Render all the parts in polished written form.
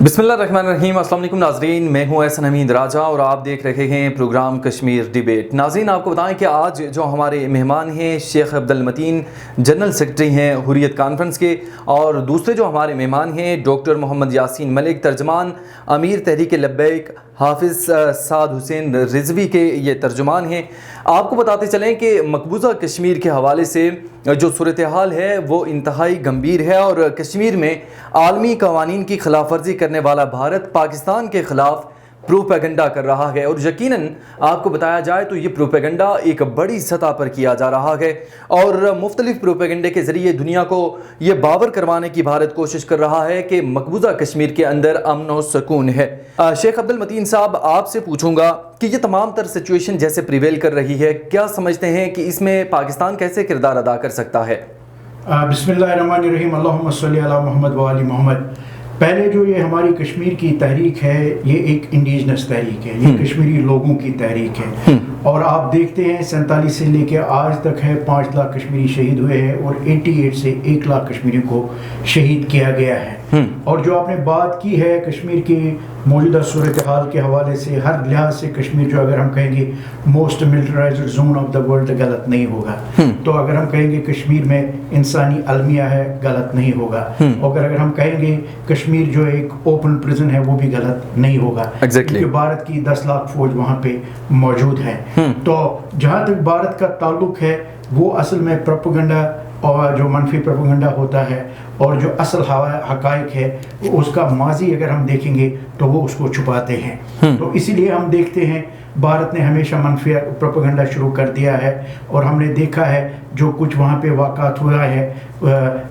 बिस्मिल्लाहिर्रहमानिर्रहीम। अस्सलाम वालेकुम नाज़रीन, मैं हूं एहसन हमीद राजा और आप देख रहे हैं प्रोग्राम कश्मीर डिबेट। नाज़रीन, आपको बताएं कि आज जो हमारे मेहमान हैं शेख अब्दुल मतीन, जनरल सेक्रेटरी हैं हुर्रियत कॉन्फ्रेंस के, और दूसरे जो हमारे मेहमान हैं डॉक्टर मोहम्मद यासीन मलिक, तर्जमान अमीर तहरीक लब्बैक हाफिज़ साद हुसैन रिजवी के ये तर्जुमान हैं। आपको बताते चलें कि मकबूजा कश्मीर के हवाले से जो सूरत हाल है वो इंतहाई गंभीर है और कश्मीर में आलमी कवानीन की खिलाफ वर्जी करने वाला भारत पाकिस्तान के ख़िलाफ़ प्रोपेगेंडा कर रहा है। और यकीनन आपको बताया जाए तो ये प्रोपेगेंडा एक बड़ी सतह पर किया जा रहा है और मुख्तलिफ प्रोपेगेंडे के ज़रिए दुनिया को ये बावर करवाने की भारत कोशिश कर रहा है कि मकबूजा कश्मीर के अंदर अमन व सुकून है। शेख अब्दुल मतीन साहब, आपसे पूछूंगा कि ये तमाम तर सिचुएशन जैसे प्रिवेल कर रही है, क्या समझते हैं कि इसमें पाकिस्तान कैसे किरदार अदा कर सकता है? बिस्मिल्लाहिर्रहमानिर्रहीम, अल्लाहुम्मा सल्ली अला मोहम्मद व आलि मोहम्मद। पहले जो ये हमारी कश्मीर की तहरीक है, ये एक इंडिजिनस तहरीक है, ये कश्मीरी लोगों की तहरीक है। और आप देखते हैं 47 से लेके आज तक है 5 लाख कश्मीरी शहीद हुए हैं और 88 से 1 लाख कश्मीरियों को शहीद किया गया है। और जो आपने बात की है कश्मीर की मौजूदा सूरत हाल के हवाले से, हर लिहाज से कश्मीर जो अगर हम कहेंगे most militarised zone of the world, गलत नहीं होगा। तो अगर हम कहेंगे कश्मीर में इंसानी अलमिया है, गलत नहीं होगा। और अगर हम कहेंगे कश्मीर जो एक ओपन प्रिजन है, वो भी गलत नहीं होगा। क्योंकि भारत की 10 लाख फौज वहाँ पे मौजूद है। तो जहाँ तक भारत का ताल्लुक है, वो असल में प्रोपेगेंडा और जो मनफी प्रोपेगेंडा होता है और जो असल हकाइक है उसका माजी अगर हम देखेंगे तो वो उसको छुपाते हैं। तो इसीलिए हम देखते हैं भारत ने हमेशा मनफी प्रोपेगेंडा शुरू कर दिया है और हमने देखा है जो कुछ वहाँ पे वाक़ात हुआ है,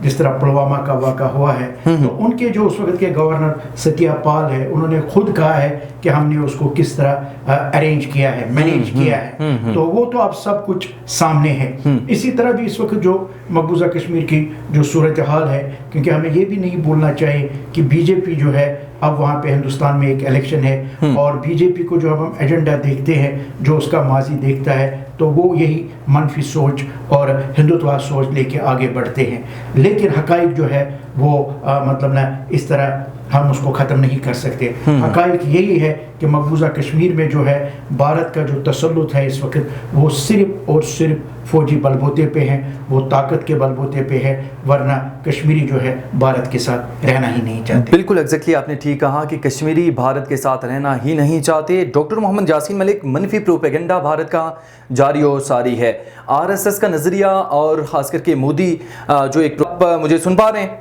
जिस तरह पुलवामा का वाक़ा हुआ है, तो उनके जो उस वक्त के गवर्नर सत्यापाल है, उन्होंने खुद कहा है कि हमने उसको किस तरह अरेंज किया है, मैनेज किया है। तो वो तो अब सब कुछ सामने है। इसी तरह भी इस वक्त जो मकबूजा कश्मीर की जो सूरत हाल है, क्योंकि हमें ये भी नहीं भूलना चाहिए कि बीजेपी जो है अब वहाँ पे हिंदुस्तान में एक इलेक्शन है और बीजेपी को जो अब हम एजेंडा देखते हैं, जो उसका माजी देखता है, तो वो यही मनफी सोच और हिंदुत्व सोच लेके आगे बढ़ते हैं। लेकिन हकाइक जो है वो मतलब ना इस तरह हम उसको ख़त्म नहीं कर सकते। हकाइक यही है कि मकबूजा कश्मीर में जो है भारत का जो तसल्लुत है इस वक्त, वो सिर्फ और सिर्फ फौजी बलबूते पे हैं, वो ताकत के बलबूते पे है, वरना कश्मीरी जो है भारत के साथ रहना ही नहीं चाहते। बिल्कुल एग्जैक्टली आपने ठीक कहा कि कश्मीरी भारत के साथ रहना ही नहीं चाहते। डॉक्टर मोहम्मद यासीन मलिक, मनफी प्रोपेगेंडा भारत का जारी और सारी है, आरएसएस का नज़रिया और ख़ास करके मोदी जो एक मुझे सुन पा रहे हैं?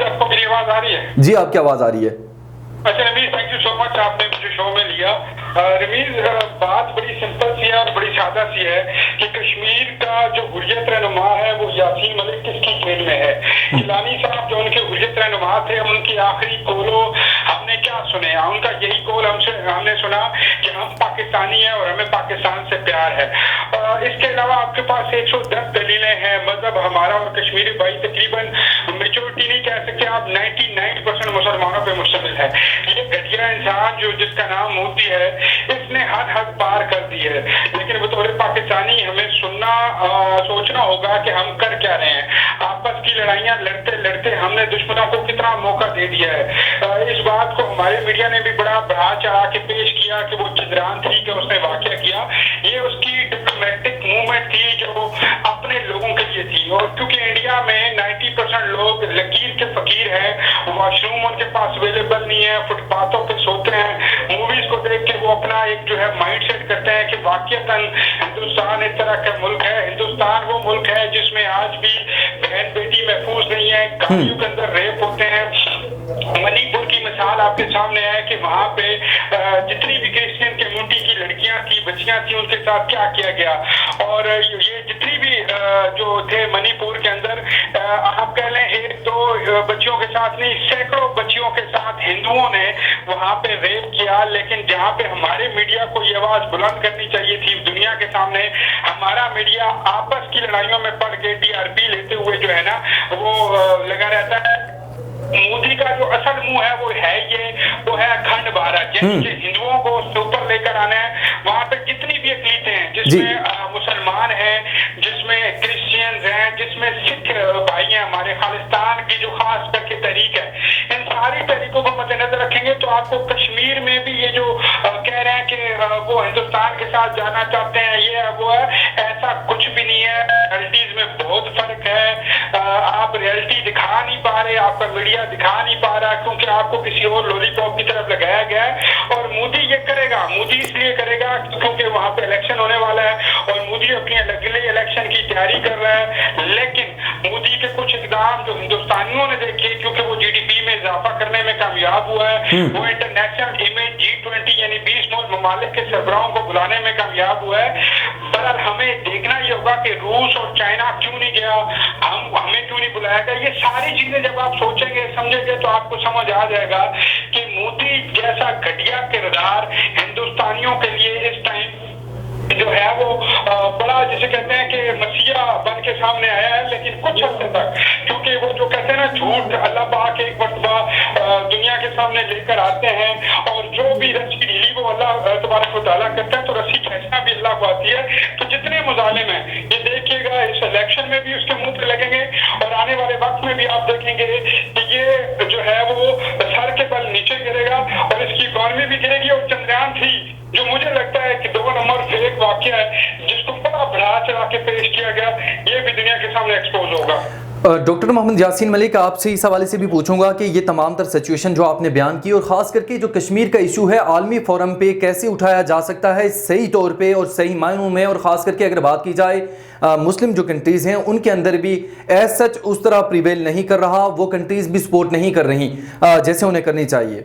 आपको मेरी आवाज आ रही है? जी, आपकी आवाज़ आ रही है। अच्छा Ramiz, thank you so much, आपने मुझे शो में लिया। रमीज, बात बड़ी सिंपल सी है और बड़ी सादा सी है कि कश्मीर का जो हुर्रियत रहनुमा है वो यासीन मलिक किसकी जेल में है। गिलानी साहब जो उनके हुर्रियत रहनुमा थे, उनकी आखिरी कोलो हमने क्या सुने? उनका यही कोल हमने सुना कि हम पाकिस्तानी हैं और हमें पाकिस्तान से प्यार है। इसके अलावा आपके पास 110 दलीलें हैं। मजहब हमारा और कश्मीरी भाई तकरीबन मेजोरिटी नहीं कह सकते आप, 99% मुसलमानों पे मुश्तमिल है। ये घटिया इंसान जो जिसका नाम मोदी है, इसने हद पार कर दी है। लेकिन बतौर पाकिस्तानी हमें सोचना होगा कि हम कर क्या रहे हैं। आपस की लड़ाइयाँ लड़ते लड़ते हमने दुश्मनों को कितना मौका दे दिया है। इस बात को हमारे मीडिया ने भी बड़ा बढ़ा चढ़ा के पेश किया कि वो चंद्रयान 3 का उसने वाक़या किया, ये उसकी डिप्लोमेटिक मूवमेंट थी जो अपने लोगों के लिए थी। और क्योंकि इंडिया में 90% लोग लकीर के फकीर हैं, वॉशरूम उनके पास अवेलेबल नहीं है, फुटपाथों पे सोते हैं, मूवीज को देख के वो अपना एक जो है माइंड सेट करते हैं कि वाकईतन हिंदुस्तान एक तरह का मुल्क है। हिंदुस्तान वो मुल्क है जिसमें आज भी बहन बेटी महफूज नहीं है, गाड़ियों के अंदर रेप होते हैं। मणिपुर की मिसाल आपके सामने है कि वहाँ पे जितनी भी क्रिश्चियन कम्युनिटी की लड़कियां थी, बच्चियां थी, उनके साथ क्या किया गया। और ये जितनी भी जो थे मणिपुर के अंदर, आप कह लें 1-2 बच्चियों के साथ नहीं, सैकड़ों बच्चियों के साथ हिंदुओं ने वहाँ पे रेप किया। लेकिन जहाँ पे हमारे मीडिया को ये आवाज बुलंद करनी चाहिए थी दुनिया के सामने, हमारा मीडिया आपस की लड़ाइयों में पड़ के टीआरपी लेते हुए जो है ना वो लगा रहता है। मोदी का जो असल मुंह है वो है अखंड भारत, यानी हिंदुओं को ऊपर लेकर आना है। वहाँ पे जितनी भी अक़लीतें हैं, जिसमें मुसलमान हैं, जिसमें क्रिश्चियंस हैं, जिसमें जिसमें सिख भाई हैं हमारे, खालिस्तान की जो खास करके तहरीक है, इन सारी तहरीकों को मद्देनजर रखेंगे तो आपको कश्मीर में भी ये जो कह रहे हैं कि वो हिंदुस्तान के साथ जाना चाहते हैं, ये है वो है, ऐसा कुछ भी नहीं है। रियलिटीज में बहुत फर्क है। आप रियलिटी दिखा नहीं पा रहे, आपका मीडिया दिखा नहीं पा रहा, क्योंकि आपको किसी और लॉलीपॉप की तरफ लगाया गया है। और मोदी ये करेगा, मोदी इसलिए करेगा क्योंकि वहां पे इलेक्शन होने वाला है और मोदी अपनी अगले इलेक्शन की तैयारी कर रहा है। लेकिन मोदी के कुछ इकदाम जो हिंदुस्तानियों ने देखे, क्योंकि वो जीडीपी में इजाफा करने में कामयाब हुआ है, वो इंटरनेशनल इमेज G20 यानी 20 ममालिक के सरबराहों को बुलाने में कामयाब हुआ है। बहरहाल हमें देखना ये होगा कि रूस और चाइना क्यों नहीं गया, हमें क्यों नहीं बुलाया गया। ये सारी चीजें जब आप सोचेंगे समझेंगे तो आपको समझ आ जाएगा कि मोदी जैसा घटिया किरदार हिंदुस्तानियों के लिए इस टाइम जो है वो बड़ा, जिसे कहते हैं कि मसीहा बन के सामने आया है। लेकिन कुछ हद तक, क्योंकि वो जो कहते हैं ना झूठ अल्लाह पाक एक मरतबा दुनिया के सामने लेकर आते हैं, और जो भी रस्सी ढीली वो अल्लाह तबारक व तआला करता है, तो रस्सी खींचना भी अल्लाह को आती है। तो जितने मुजालिम हैं ये देखिएगा, इस इलेक्शन में भी उसके मुंह पे लगेंगे और आने वाले वक्त में भी आप देखेंगे कि ये जो है वो सर के बल नीचे गिरेगा और इसकी इकॉनमी भी गिरेगी। और चंद्रयान 3 जो मुझे लगता है कि 2 नंबर से एक वाकया है जिसको बड़ा बढ़ा चढ़ा के पेश किया गया, ये भी दुनिया के सामने एक्सपोज होगा। डॉक्टर मोहम्मद यासीन मलिक, आपसे इस हवाले से भी पूछूंगा कि ये तमाम तर सिचुएशन जो आपने बयान की, और ख़ास करके जो कश्मीर का इशू है आलमी फोरम पे कैसे उठाया जा सकता है सही तौर पे और सही मायनों में, और ख़ास करके अगर बात की जाए मुस्लिम जो कंट्रीज़ हैं उनके अंदर भी एज सच उस तरह प्रिवेल नहीं कर रहा, वो कंट्रीज़ भी सपोर्ट नहीं कर रही जैसे उन्हें करनी चाहिए।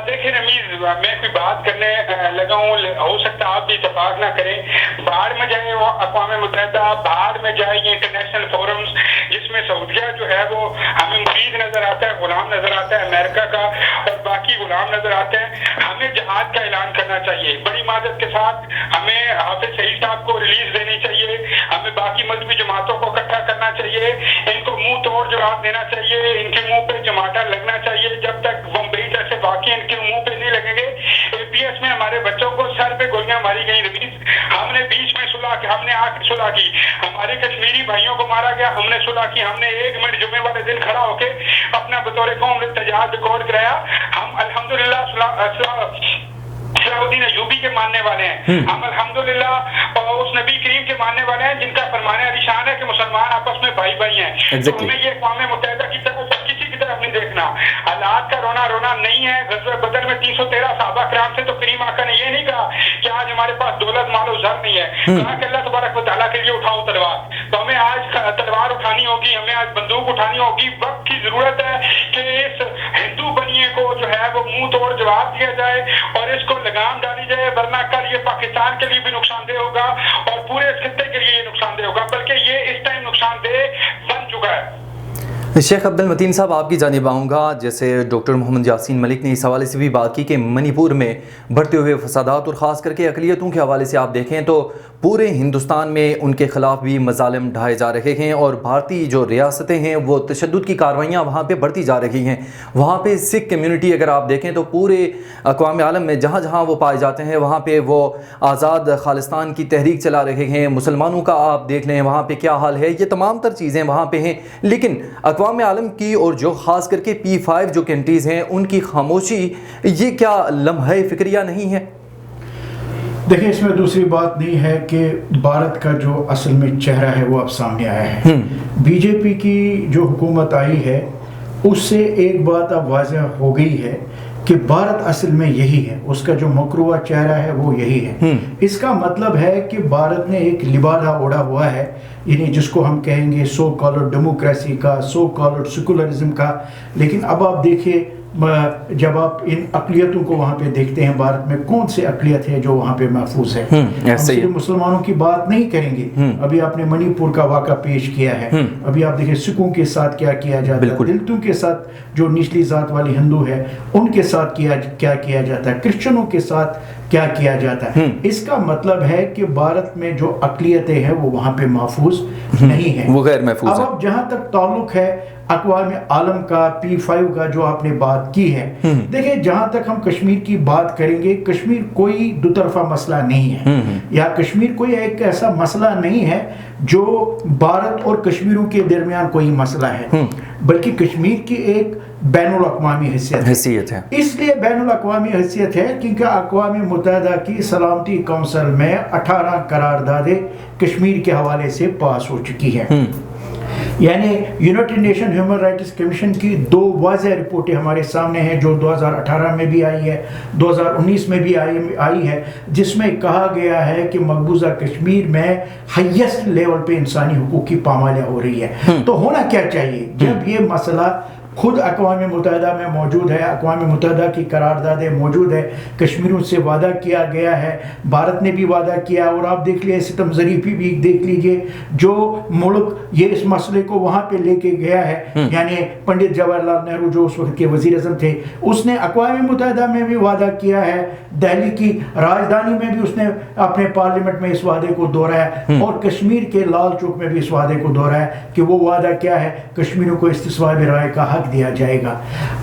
देखिए रमीज, मैं कोई बात करने लगा हूँ, हो सकता है आप भी इत्तेफाक ना करें। बाहर में जाए वो अक़वाम मुत्तहिदा, बाहर में जाए ये इंटरनेशनल फोरम्स जिसमें सऊदिया जो है वो हमें मुरीद नजर आता है, गुलाम नजर आता है अमेरिका का, और बाकी गुलाम नजर आते हैं। हमें जहाद का ऐलान करना चाहिए बड़ी मदद के साथ, हमें हाफिज सईद साहब को रिलीज देनी चाहिए, हमें बाकी मजहबी जमातों को इकट्ठा करना चाहिए, इनको मुंह तोड़ जवाब देना चाहिए, इनके मुंह पे जमाटा लगना चाहिए। जब तक बम्बई जैसे वाकई इनके मुंह पे नहीं लगेंगे। एपीएस में हमारे बच्चों को सर पे गोलियां मारी गई रमीज, हमने बीच में सुलह की, हमने आके सुलह की, हमारे कश्मीरी भाइयों को मारा गया, हमने सुलह की, हमने 1 मिनट जुमे वाले दिन खड़ा होके अपना बतौर कौम तजाद रिकॉर्ड कराया। हम अल्हम्दुलिल्लाह सलाउद्दीन अय्यूबी के मानने वाले हैं, हम अल्हम्दुलिल्लाह उस नबी करीम के मानने वाले हैं जिनका फरमाने अलीशान है कि मुसलमान आपस में भाई भाई हैं। तो हमें ये अक़वाम मुत्तहिदा की तरफ किसी की तरफ नहीं देखना। हालात का रोना नहीं है। ग़ज़वा बदर में 313 सहाबा किराम से तो करीम आका ने ये नहीं कहा कि आज हमारे पास दौलत मालो ज़र नहीं है, कहा कि अल्लाह तबारक व तआला के लिए उठाओ तलवार। तो हमें आज तलवार उठानी होगी, हमें आज बंदूक उठानी होगी। वक्त की जरूरत है कि इस हिंदू बनिए को जो है वो मुंह तोड़ जवाब दिया जाए और इसको लगाम डाली जाए, वरना कल ये पाकिस्तान के लिए भी नुकसानदेह होगा और पूरे खित्ते के लिए ये नुकसानदेह होगा, बल्कि ये इस टाइम नुकसानदेह बन चुका है। शेख अब्दुल मतीन साहब, आपकी जानिब आऊँगा। जैसे डॉक्टर मोहम्मद यासीन मलिक ने इस हवाले से भी बात की कि मणिपुर में बढ़ते हुए फसादात और ख़ास करके अक़लियतों के हवाले से आप देखें तो पूरे हिंदुस्तान में उनके ख़िलाफ़ भी मज़ालिम ढाए जा रहे हैं, और भारतीय जो रियासतें हैं वो तशद्दुद की कार्रवाइयाँ वहाँ पे बढ़ती जा रही हैं। वहाँ पे सिख कम्यूनिटी अगर आप देखें तो पूरे अक़वाम आलम में जहाँ जहाँ वो पाए जाते हैं वहाँ पे वो आज़ाद खालिस्तान की तहरीक चला रहे हैं। मुसलमानों का आप देख लें वहाँ पे क्या हाल है, ये तमाम तर चीज़ें वहाँ पे हैं। लेकिन अक़वाम आलम की और जो ख़ास करके P5 जो कंट्रीज़ हैं उनकी खामोशी, ये क्या लम्हा फ़िक्रिया नहीं है? देखिए, इसमें दूसरी बात नहीं है कि भारत का जो असल में चेहरा है वो अब सामने आया है। बीजेपी की जो हुकूमत आई है उससे एक बात अब वाज़ह हो गई है कि भारत असल में यही है, उसका जो मकरूआ चेहरा है वो यही है। इसका मतलब है कि भारत ने एक लिबादा ओढ़ा हुआ है, यानी जिसको हम कहेंगे सो कॉल्ड डेमोक्रेसी का, सो कॉल्ड सेकुलरिज्म का। लेकिन अब आप देखिए, जब आप इन अक़लियतों को वहाँ पे देखते हैं, भारत में कौन से अक़लियत है जो वहाँ पे महफूज है। हम सिर्फ मुसलमानों की बात नहीं करेंगे। अभी आपने मणिपुर का वाक़ा पेश किया है, अभी आप देखिए सिखों के साथ क्या किया जाता है, दलितों के साथ जो निचली जात वाले हिंदू है उनके साथ क्या किया जाता है, क्रिश्चियनों के साथ क्या किया जाता है। इसका मतलब है कि भारत में जो अक़लियतें हैं वो वहाँ पे महफूज नहीं है, वो गैर महफूज है। अब जहाँ तक ताल्लुक है अक़वाम आलम का P5 का जो आपने बात की है, देखिए जहाँ तक हम कश्मीर की बात करेंगे, कश्मीर कोई दुतरफा मसला नहीं है, या कश्मीर कोई एक ऐसा मसला नहीं है जो भारत और कश्मीरों के दरमियान कोई मसला है, बल्कि कश्मीर की एक बैनुल अक़वामी हैसियत है। इसलिए बैनुल अक़वामी हैसियत है क्योंकि अक़वाम मुत्तहिदा की सलामती कौंसिल में 18 करारदादें कश्मीर के हवाले से पास हो चुकी हैं। यानी United nation human rights commission की 2 वाज़ेह रिपोर्टें हमारे सामने हैं, जो 2018 में भी आई है, 2019 में भी आई है, जिसमें कहा गया है कि मकबूजा कश्मीर में हाईएस्ट लेवल पे इंसानी हुकूक की पामालियाँ हो रही है। तो होना क्या चाहिए जब ये मसला खुद अक़वाम मुत्तहिदा में मौजूद है, अक़वाम मुत्तहिदा की करारदादें मौजूद है, कश्मीरों से वादा किया गया है, भारत ने भी वादा किया, और आप देख लीजिए सितम ज़रीफ़ी भी देख लीजिए, जो मुल्क ये इस मसले को वहाँ पे लेके गया है, यानी पंडित जवाहरलाल नेहरू जो उस वक्त के वज़ीर आज़म थे, उसने अक़वाम मुत्तहिदा में भी वादा किया है, दिल्ली की राजधानी में भी उसने अपने पार्लियामेंट में इस वादे को दोहराया, और कश्मीर के लाल चौक में भी इस वादे को दोहराया कि वो वादा क्या है, कश्मीरियों को इस्तिस्वाब राय का हक दिया जाएगा।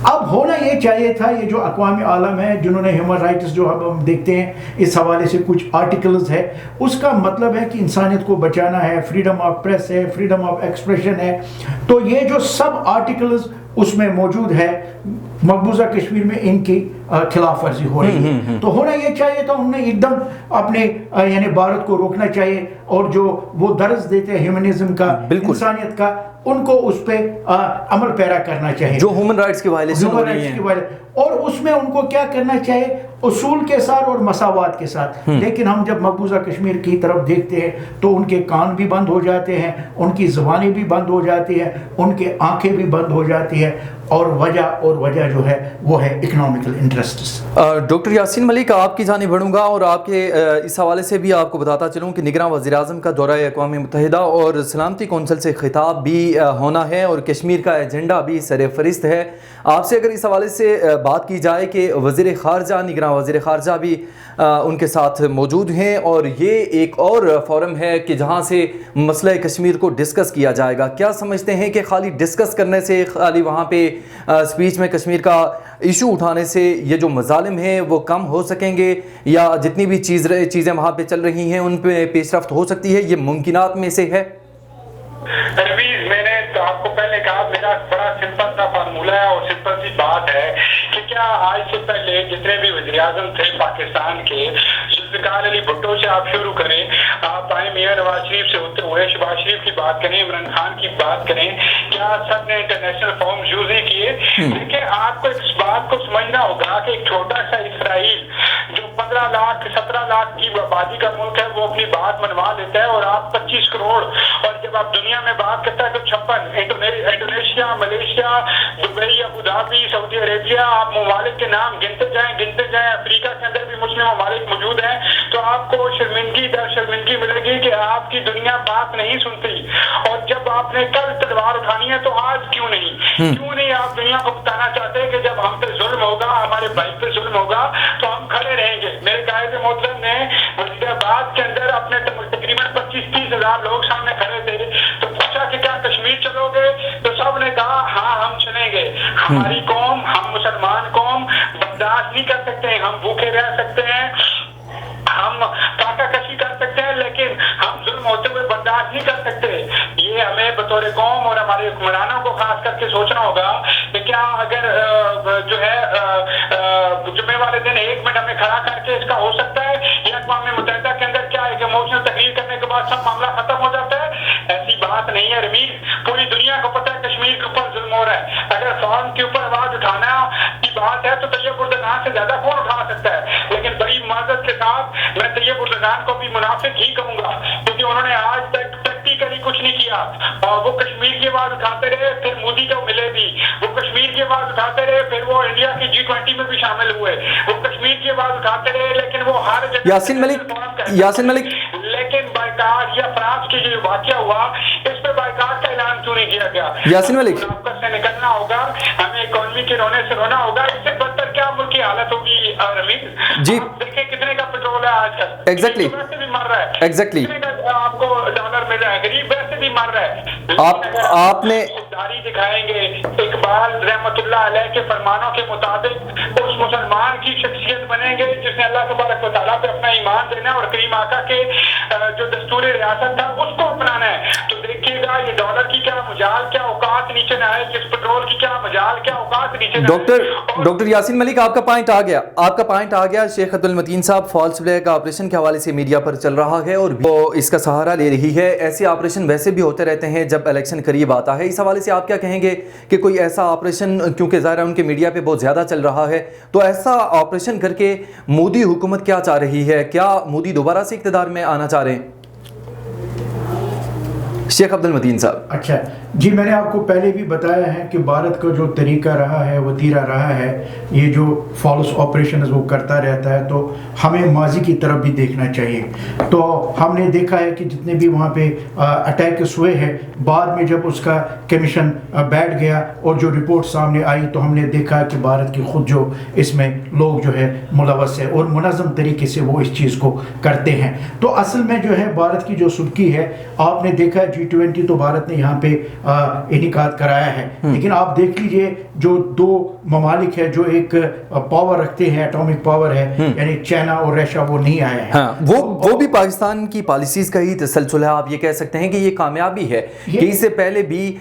अब होना ये चाहिए था, ये जो अक़वाम आलम है जिन्होंने ह्यूमन राइट्स जो हम देखते हैं इस हवाले से कुछ आर्टिकल्स है, उसका मतलब है कि इंसानियत को बचाना है, फ्रीडम ऑफ प्रेस है, फ्रीडम ऑफ एक्सप्रेशन है, तो ये जो सब आर्टिकल्स उसमें मौजूद है, मकबूजा कश्मीर में इनकी खिलाफ वर्जी हो रही है। तो होना ये चाहिए था उन्हें एकदम अपने यानी भारत को रोकना चाहिए, और जो वो दर्ज देते हैं ह्यूमनिज्म का, इंसानियत का, उनको उस पे अमल पैरा करना चाहिए, जो ह्यूमन राइट्स की वायलेशन हो रही है, और उसमें उनको क्या करना चाहिए, उसूल के साथ और मसावात के साथ। लेकिन हम जब मकबूजा कश्मीर की तरफ देखते हैं तो उनके कान भी बंद हो जाते हैं, उनकी ज़बानें भी बंद हो जाती हैं, उनके आंखें भी बंद हो जाती हैं, और वजह जो है वो है economical interests. Doctor Yasin Malik, आपकी जानिब बढ़ूंगा और आपके इस हवाले से भी आपको बताता चलूँ कि निगरान वज़ीर-ए-आज़म का दौरा अक़वाम मुत्तहिदा और सलामती कौंसिल से खिताब भी होना है, और कश्मीर का एजेंडा भी सरफ़हरिस्त है। आपसे अगर इस हवाले से बात की जाए कि वज़ीर ख़ारजा, निगरान वज़ीर ख़ारजा भी उनके साथ मौजूद हैं, और ये एक और फोरम है कि जहाँ से मसला कश्मीर को डिस्कस किया जाएगा, क्या समझते हैं कि खाली डिस्कस करने से, खाली वहाँ पे स्पीच में कश्मीर का इशू उठाने से ये जो मज़ालिम हैं वो कम हो सकेंगे, या जितनी भी चीज़ें वहाँ पे चल रही हैं उन पे पेशरफ्त हो सकती है, ये मुमकिनात में से है? रवीज़, मैंने तो आपको पहले कहा, मेरा बड़ा सिंपल सा फार्मूला है और सिंपल सी बात है कि क्या आज से पहले जितने भी वज़ीर-ए-आज़म थे पाकिस्तान के, ज़ुल्फ़िकार अली भुट्टो से आप शुरू करें, आप आए मियां नवाज शरीफ से होते हुए शहबाज शरीफ की बात करें, इमरान खान की बात करें, क्या सब ने इंटरनेशनल फॉर्म यूज नहीं किए? देखिए, आपको इस बात को समझना होगा कि एक छोटा सा इसराइल जो 15 लाख 17 लाख की आबादी का मुल्क है, वो अपनी बात मनवा लेता है, और आप 25 करोड़, और जब आप दुनिया में बात करता है तो 56, Indonesia, Malaysia, Dubai, Abu Dhabi, Saudi Arabia, आप ममालिक के नाम गिनते जाएं, अफ्रीका के अंदर भी मुस्लिम ममालिक मौजूद हैं, तो आपको शर्मिंदगी दर शर्मिंदगी मिलेगी कि आपकी दुनिया बात नहीं सुनती। और जब आपने कल तलवार उठानी है तो आज क्यों नहीं आप दुनिया को बताना चाहते हैं कि जब हम पे जुल्म होगा, हमारे भाई पे जुल्म होगा, तो हम खड़े रहेंगे। मेरे कायद मोहतरम ने वजीराबाद के अंदर अपने तकरीबन 25-30 हज़ार लोग सामने खड़े थे, तो पूछा कि क्या कश्मीर चलोगे, तो सब ने कहा हाँ हम चलेंगे। हमारी कौम, हम मुसलमान कौम बर्दाश्त नहीं कर सकते हैं, हम भूखे रह सकते हैं, हम काटाकशी कर सकते हैं, लेकिन हम जुल्म होते हुए बर्दाश्त नहीं कर सकते। ये हमें बतौर कौम और हमारे हुक्मरानों को खास करके सोचना होगा कि क्या अगर जो है जुम्मे वाले दिन 1 मिनट हमें खड़ा करके इसका हो सकता है, या अक़वाम मुत्तहिदा के अंदर क्या एक इमोशनल तकरीर करने के बाद सब मामला खत्म हो जाता है? ऐसी बात नहीं है रमीज, पूरी दुनिया को पता है कश्मीर के ऊपर जुल्म हो रहा है। अगर फौरन के ऊपर आवाज उठाना की बात है तो तैयब उर्दगान से ज्यादा कौन उठा सकता है? लेकिन बड़ी माजरत के साथ मैं तैयब उर्दगान को भी मुनाफिक ही कहूंगा, क्योंकि उन्होंने आज तक प्रैक्टिकली कुछ नहीं किया। वो कश्मीर की आवाज उठाते रहे, फिर मोदी को मिले भी, वो कश्मीर की आवाज उठाते रहे, फिर वो इंडिया की G20 में भी शामिल हुए, वो कश्मीर की आवाज उठाते रहे, लेकिन वो हर जगह यासीन मलिक लेकिन बाइकाट या फ्रांस की जो वाकया हुआ, इस पे बाइकाट का ऐलान क्यों नहीं किया गया? यासीन मलिक, से निकलना होगा, हमें इकोनॉमी के रोने से रोना होगा। इससे बदतर क्या मुल्क की हालत होगी रमीज जी? देखिए कितने का पेट्रोल है आजकल, एग्जैक्टली वैसे भी मर रहा है, एग्जैक्टली आपको डॉलर मिल रहा है, गरीब वैसे भी मर रहा है। आपने سرداری دکھائیں گے, اقبال رحمۃ اللہ علیہ کے فرمانوں کے مطابق اس مسلمان کی شخصیت بنیں گے جس نے اللہ تبارک و تعالیٰ پہ اپنا ایمان دینا اور کریم آقا کے جو دستور ریاست تھا اس کو اپنانا ہے, تو دیکھیے گا یہ ڈالر کی کیا مجال, کیا اوقات نیچے نہ آئے, جس پیٹرول کی کیا مجال, کیا اوقات نیچے نہ آئے. ڈاکٹر یاسین ملک, آپ کا پوائنٹ آ گیا. شیخ عبد المتین صاحب, فالس فلیگ آپریشن کے حوالے سے میڈیا پر چل رہا ہے اور وہ اس کا سہارا لے رہی ہے. ایسے آپریشن ویسے بھی ہوتے رہتے ہیں جب الیکشن قریب آتا ہے. اس حوالے سے آپ کیا کہیں گے کہ کوئی ایسا آپریشن, کیونکہ ظاہر ہے ان کے میڈیا پہ بہت زیادہ چل رہا ہے, تو ایسا آپریشن کر کے مودی حکومت کیا چاہ رہی ہے؟ کیا مودی دوبارہ سے اقتدار میں آنا چاہ رہے ہیں؟ شیخ عبد المتین صاحب. اچھا جی, میں نے آپ کو پہلے بھی بتایا ہے کہ بھارت کا جو طریقہ رہا ہے, وتیرہ رہا ہے, یہ جو فالس آپریشنز وہ کرتا رہتا ہے, تو ہمیں ماضی کی طرف بھی دیکھنا چاہیے. تو ہم نے دیکھا ہے کہ جتنے بھی وہاں پہ اٹیکس ہوئے ہیں, بعد میں جب اس کا کمیشن بیٹھ گیا اور جو رپورٹ سامنے آئی تو ہم نے دیکھا کہ بھارت کی خود جو اس میں لوگ جو ہے ملوث ہے اور منظم طریقے سے وہ اس چیز کو کرتے ہیں. تو اصل میں جو ہے بھارت کی جو سبکی ہے, آپ نے دیکھا G20 تو بھارت نے یہاں پہ انعقاد کرایا ہے, لیکن آپ دیکھ لیجئے جو دو ممالک ہے جو ایک پاور رکھتے ہیں, ایٹامک پاور ہے, یعنی چائنا اور رشیا, وہ نہیں آئے ہیں. وہ بھی پاکستان کی پالیسیز کا ہی تسلسل ہے. آپ یہ کہہ سکتے ہیں کہ یہ کامیابی ہے کہ اس سے پہلے بھی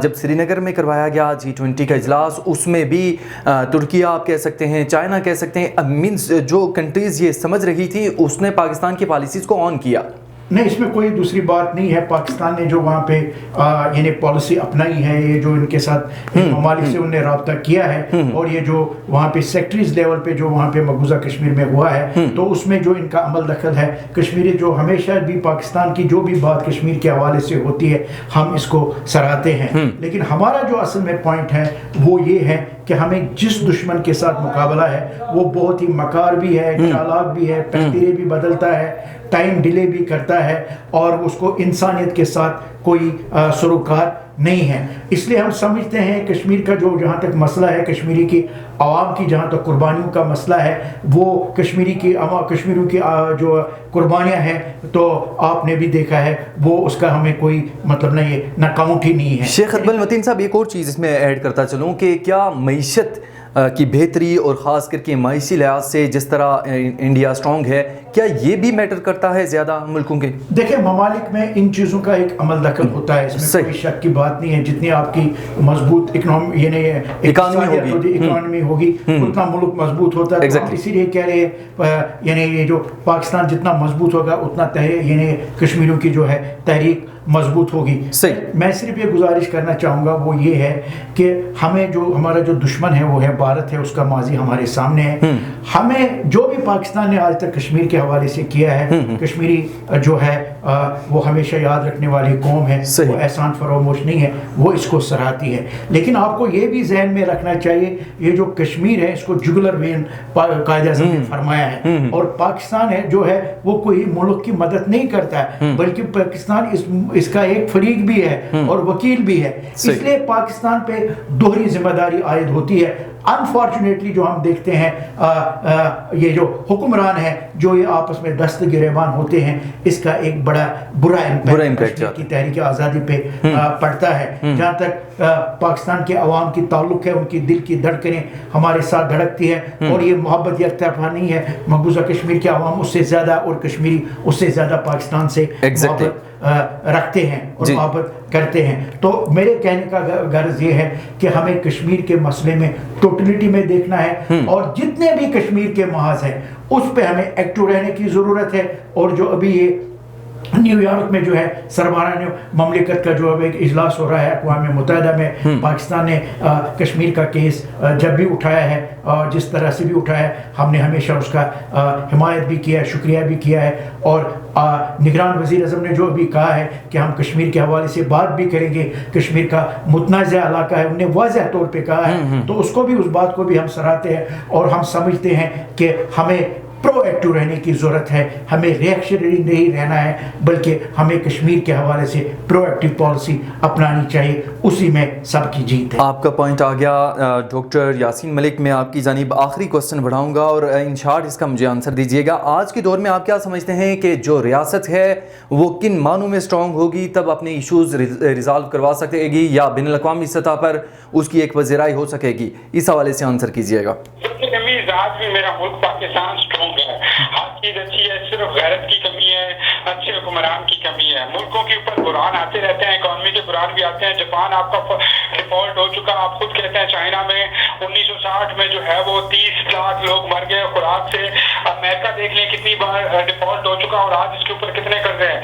جب سری نگر میں کروایا گیا G20 کا اجلاس, اس میں بھی ترکیہ آپ کہہ سکتے ہیں, چائنا کہہ سکتے ہیں, مینس جو کنٹریز یہ سمجھ رہی تھی اس نے پاکستان کی پالیسیز کو آن کیا. نہیں, اس میں کوئی دوسری بات نہیں ہے. پاکستان نے جو وہاں پہ یعنی پالیسی اپنائی ہے, یہ جو ان کے ساتھ ممالک سے انہوں نے رابطہ کیا ہے, اور یہ جو وہاں پہ سیکٹریز لیول پہ جو وہاں پہ مقبوضہ کشمیر میں ہوا ہے, تو اس میں جو ان کا عمل دخل ہے, کشمیری جو ہمیشہ بھی پاکستان کی جو بھی بات کشمیر کے حوالے سے ہوتی ہے ہم اس کو سراہتے ہیں. لیکن ہمارا جو اصل میں پوائنٹ ہے وہ یہ ہے کہ ہمیں جس دشمن کے ساتھ مقابلہ ہے وہ بہت ہی مکار بھی ہے, چالاک بھی ہے, پہتیرے بھی بدلتا ہے, ٹائم ڈیلے بھی کرتا ہے, اور اس کو انسانیت کے ساتھ کوئی سروکار نہیں ہے. اس لیے ہم سمجھتے ہیں کشمیر کا جو جہاں تک مسئلہ ہے, کشمیری کی عوام کی جہاں تک قربانیوں کا مسئلہ ہے, وہ کشمیریوں کی جو قربانیاں ہیں, تو آپ نے بھی دیکھا ہے وہ اس کا ہمیں کوئی مطلب نہیں ہے, نہ کاؤنٹ ہی نہیں ہے. شیخ عبد المتین صاحب, ایک اور چیز اس میں ایڈ کرتا چلوں کہ کیا معیشت کی بہتری اور خاص کر کے معاشی لحاظ سے جس طرح انڈیا سٹرونگ ہے, کیا یہ بھی میٹر کرتا ہے زیادہ ملکوں کے؟ دیکھیں, ممالک میں ان چیزوں کا ایک عمل دخل ہوتا ہے, اس میں کوئی شک کی بات نہیں ہے. جتنی آپ کی مضبوط اکانومی ہوگی اتنا ملک مضبوط ہوتا ہے. ہم اسی لیے کہہ رہے ہیں یعنی یہ جو پاکستان جتنا مضبوط ہوگا اتنا یعنی کشمیریوں کی جو ہے تحریک مضبوط ہوگی. میں صرف یہ گزارش کرنا چاہوں گا, وہ یہ ہے کہ ہمیں جو ہمارا جو دشمن ہے وہ ہے بھارت ہے, اس کا ماضی ہمارے سامنے ہے. ہمیں جو بھی پاکستان نے آج تک کشمیر کے حوالے سے کیا ہے, کشمیری جو ہے وہ ہمیشہ یاد رکھنے والی قوم ہے, وہ احسان فراموش نہیں ہے, وہ اس کو سراہتی ہے. لیکن آپ کو یہ بھی ذہن میں رکھنا چاہیے, یہ جو کشمیر ہے اس کو جگلر وین قائد اعظم نے فرمایا ہے, اور پاکستان ہے جو ہے وہ کوئی ملک کی مدد نہیں کرتا ہے, بلکہ پاکستان اس کا ایک فریق بھی ہے اور وکیل بھی ہے. اس لیے پاکستان پہ دوہری ذمہ داری عائد ہوتی ہے. انفارچونیٹلی جو ہم دیکھتے ہیں یہ جو حکمران ہیں جو یہ آپس میں دست گریبان ہوتے ہیں, اس کا ایک بڑا برا امپیکٹ کی تحریک آزادی پہ پڑتا ہے. جہاں تک پاکستان کے عوام کی تعلق ہے, ان کی دل کی دھڑکنیں ہمارے ساتھ دھڑکتی ہے, اور یہ محبت یک طرفہ نہیں ہے. مقبوضہ کشمیر کے عوام اس سے زیادہ اور کشمیری اس سے زیادہ پاکستان سے محبت رکھتے ہیں اور محبت کرتے ہیں. تو میرے کہنے کا غرض یہ ہے کہ ہمیں کشمیر کے مسئلے میں ٹوٹلٹی میں دیکھنا ہے, اور جتنے بھی کشمیر کے محاذ ہیں اس پہ ہمیں ایکٹو رہنے کی ضرورت ہے. اور جو ابھی یہ نیو یارک میں جو ہے سربراہ مملکت کا جو اب ایک اجلاس ہو رہا ہے اقوام متحدہ میں, پاکستان نے کشمیر کا کیس جب بھی اٹھایا ہے, جس طرح سے بھی اٹھایا ہے, ہم نے ہمیشہ اس کا حمایت بھی کیا ہے, شکریہ بھی کیا ہے. اور نگران وزیر اعظم نے جو بھی کہا ہے کہ ہم کشمیر کے حوالے سے بات بھی کریں گے, کشمیر کا متنازع علاقہ ہے, انہوں نے واضح طور پہ کہا ہے, تو اس کو بھی, اس بات کو بھی ہم سراہتے ہیں, اور ہم سمجھتے ہیں کہ ہمیں प्रोएक्टिव रहने की ज़रूरत है, हमें रिएक्शनरी नहीं रहना है, बल्कि हमें कश्मीर के हवाले से प्रोएक्टिव पॉलिसी अपनानी चाहिए, उसी में सबकी जीत है। आपका पॉइंट आ गया डॉक्टर यासीन मलिक। मैं आपकी जानिब आखिरी क्वेश्चन बढ़ाऊंगा और इन शॉर्ट इसका मुझे आंसर दीजिएगा। आज के दौर में आप क्या समझते हैं कि जो रियासत है वो किन मानों में स्ट्रॉन्ग होगी तब अपने इशूज़ रिजॉल्व करवा सकेगी, या बिन अक़वामी सतह पर उसकी एक वज़ीराई हो सकेगी? इस हवाले से आंसर कीजिएगा। आज भी मेरा मुल्क पाकिस्तान स्ट्रॉन्ग है, हर चीज अच्छी है, सिर्फ गैरत की कमी है, अच्छे हुक्मरान की कमी है। मुल्कों के ऊपर बुरान आते रहते हैं, इकॉनमी के बुरान भी आते हैं। जापान आपका डिफॉल्ट हो चुका, आप खुद कहते हैं। चाइना में 1960 में जो है वो 30 लाख लोग मर गए खुराक से। अमेरिका देख लें कितनी बार डिफॉल्ट हो चुका और आज इसके ऊपर कितने कर्जे हैं।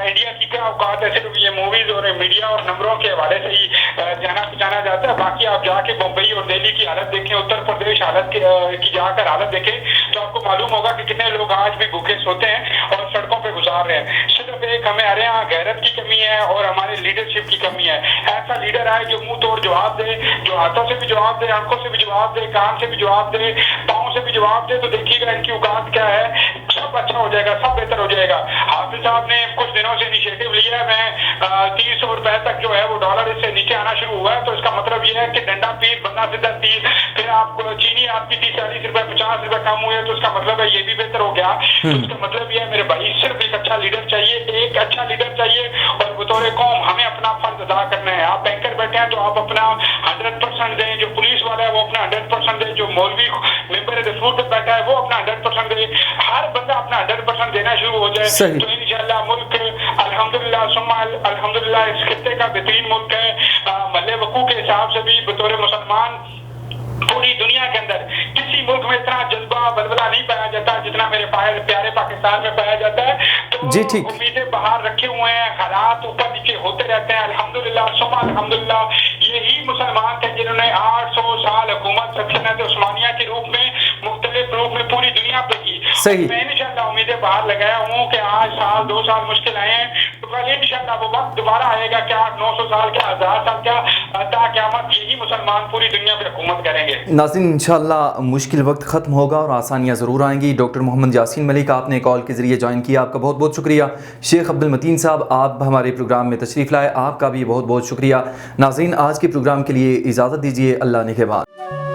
इंडिया की क्या औकात है, सिर्फ ये मूवीज और मीडिया और नंबरों के हवाले से ही जाना पहचाना जाता है। बाकी आप जाके मुंबई और दिल्ली की हालत देखें, उत्तर प्रदेश हालत की जाकर हालत देखें तो आपको मालूम होगा कि कितने लोग आज भी भूखे सोते हैं और सड़कों पे गुजार रहे हैं। सिर्फ एक हमारे यहाँ गैरत की कमी है और हमारे लीडरशिप की कमी है। ऐसा लीडर आए जो मुंह तोड़ जवाब दे, जो हाथों से भी जवाब दे, आंखों से भी जवाब दे, कान से भी जवाब दे, पाँव से भी जवाब दे, तो देखिएगा इनकी औकात क्या है। सब अच्छा हो जाएगा, सब बेहतर हो जाएगा। हाफिज साहब ने कुछ दिनों से इनिशिएटिव लिया है, मैं 300 रुपए तक जो है वो डॉलर इससे नीचे आना शुरू हुआ है। तो इसका मतलब ये है कि डंडा पीर बंदा सीधा तीर। फिर आप चीनी आपकी 30-40 रुपए 50 रुपए कम हुए तो उसका मतलब है ये भी बेहतर हो गया। तो उसका मतलब ये है मेरे भाई, सिर्फ एक अच्छा लीडर चाहिए, एक अच्छा लीडर चाहिए और बतौर कौम हमें अपना फर्ज अदा करना है। आप बैंकर बैठे हैं तो आप अपना 100% दें, जो पुलिस वाला है वो अपना 100% दे, जो मौलवी मेंबर दस्तूर पे बैठा है वो अपना 100% दे। हर बंदा अपना 100% देना शुरू हो जाए तो इंशाअल्लाह मुल्क अल्हम्दुलिल्लाह सुम्मा अल्हम्दुलिल्लाह इस खित्ते का बेहतरीन मुल्क है। मल्ले वकू के हिसाब से भी बतौर मुसलमान पूरी दुनिया के अंदर किसी मुल्क में इतना जज्बा बलबला नहीं पाया जाता जितना मेरे प्यारे पाकिस्तान में पाया जाता है। तो जी ठीक, उम्मीदें बाहर रखे हुए हैं, हालात ऊपर नीचे होते रहते हैं। अल्हम्दुलिल्लाह सुम्मा अल्हम्दुलिल्लाह यही मुसलमान थे जिन्होंने 800 साल हुकूमत सल्तनत उस्मानिया के रूप में मुख्तलिफ रूप में पूरी दुनिया पे की। सही। मैं इंशाअल्लाह उम्मीदें बाहर लगाया हूँ कि आज साल 2 साल मुश्किल आए हैं तो कल इंशाअल्लाह वो वक्त दोबारा आएगा। क्या 900 साल क्या 1000 साल क्या ता क़यामत यही मुसलमान पूरी दुनिया पे हुकूमत करेंगे। नाज़रीन इंशाअल्लाह मुश्किल वक्त ख़त्म होगा और आसानियाँ ज़रूर आएंगी। डॉक्टर मोहम्मद यासीन मलिक आपने कॉल के ज़रिए ज्वाइन किया, आपका बहुत बहुत शुक्रिया। शेख अब्दुल मतीन साहब आप हमारे प्रोग्राम में तशरीफ़ लाए, आपका भी बहुत बहुत शुक्रिया। नाज़रीन आज के प्रोग्राम के लिए इजाज़त दीजिए, अल्लाह निगहबान।